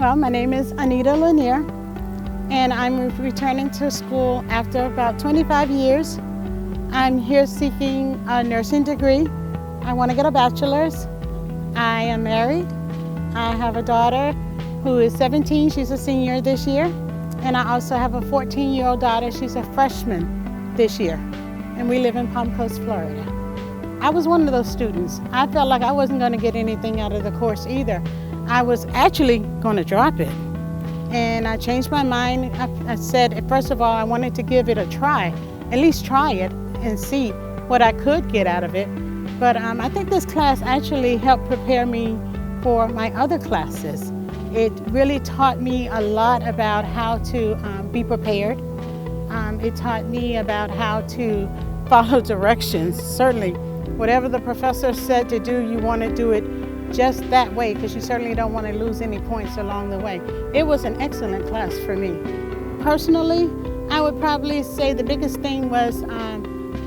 Well, my name is Anita and I'm returning to school after about 25 years. I'm here seeking a nursing degree. I want to get a bachelor's. I am married. I have a daughter who is 17. She's a senior this year. And I also have a 14-year-old daughter. She's a freshman this year. And we live in Palm Coast, Florida. I was one of those students. I felt like I wasn't going to get anything out of the course either. I was actually going to drop it. And I changed my mind. I said, first of all, I wanted to give it a try, at least try it and see what I could get out of it. But I think this class actually helped prepare me for my other classes. It really taught me a lot about how to be prepared. It taught me about how to follow directions. Certainly, whatever the professor said to do, you want to do it just that way, because you certainly don't want to lose any points along the way. It was an excellent class for me. Personally, I would probably say the biggest thing was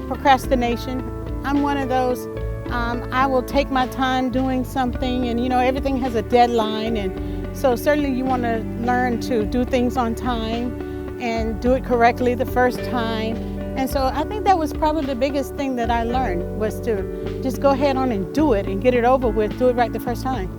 procrastination. I'm one of those, I will take my time doing something, and everything has a deadline, and so certainly you want to learn to do things on time and do it correctly the first time. And so I think that was probably the biggest thing that I learned, was to just go ahead on and do it and get it over with, do it right the first time.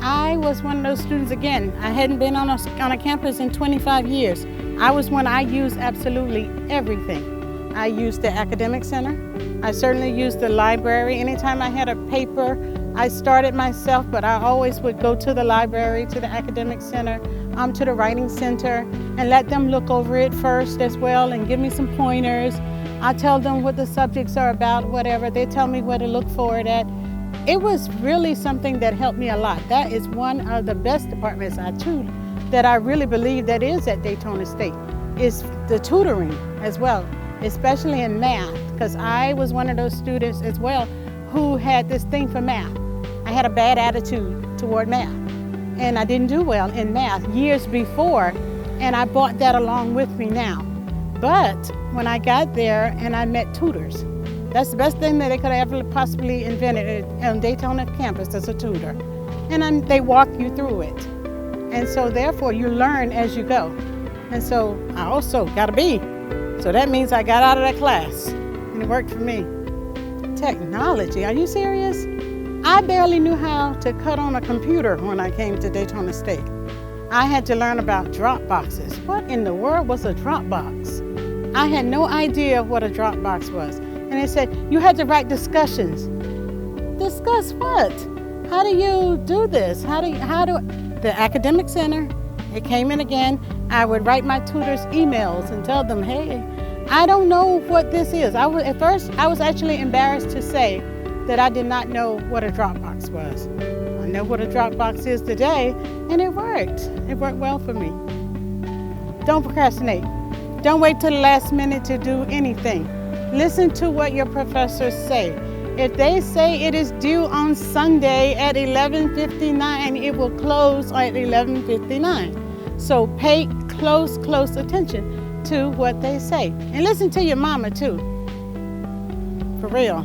I was one of those students, again, I hadn't been on a campus in 25 years. I was one, I used absolutely everything. I used the academic center. I certainly used the library. Anytime I had a paper, I started myself, but I always would go to the library, to the academic center, to the writing center, and let them look over it first as well and give me some pointers. I tell them what the subjects are about, whatever. They tell me where to look for it at. It was really something that helped me a lot. That is one of the best departments that I really believe that is at Daytona State, is the tutoring as well, especially in math, because I was one of those students as well who had this thing for math. I had a bad attitude toward math, and I didn't do well in math years before, and I brought that along with me now. But when I got there and I met tutors, that's the best thing that they could have ever possibly invented on Daytona campus, as a tutor. And they walk you through it. And so therefore you learn as you go. And so I also got a B. So that means I got out of that class, and it worked for me. Technology, are you serious? I barely knew how to cut on a computer when I came to Daytona State. I had to learn about drop boxes. What in the world was a drop box? I had no idea what a drop box was. And they said, you had to write discussions. Discuss what? How do you do this? The academic center, it came in again. I would write my tutors emails and tell them, hey, I don't know what this is. At first, I was actually embarrassed to say that I did not know what a Dropbox was. I know what a Dropbox is today, and it worked. It worked well for me. Don't procrastinate. Don't wait till the last minute to do anything. Listen to what your professors say. If they say it is due on Sunday at 11:59, it will close at 11:59. So pay close attention to what they say. And listen to your mama too, for real.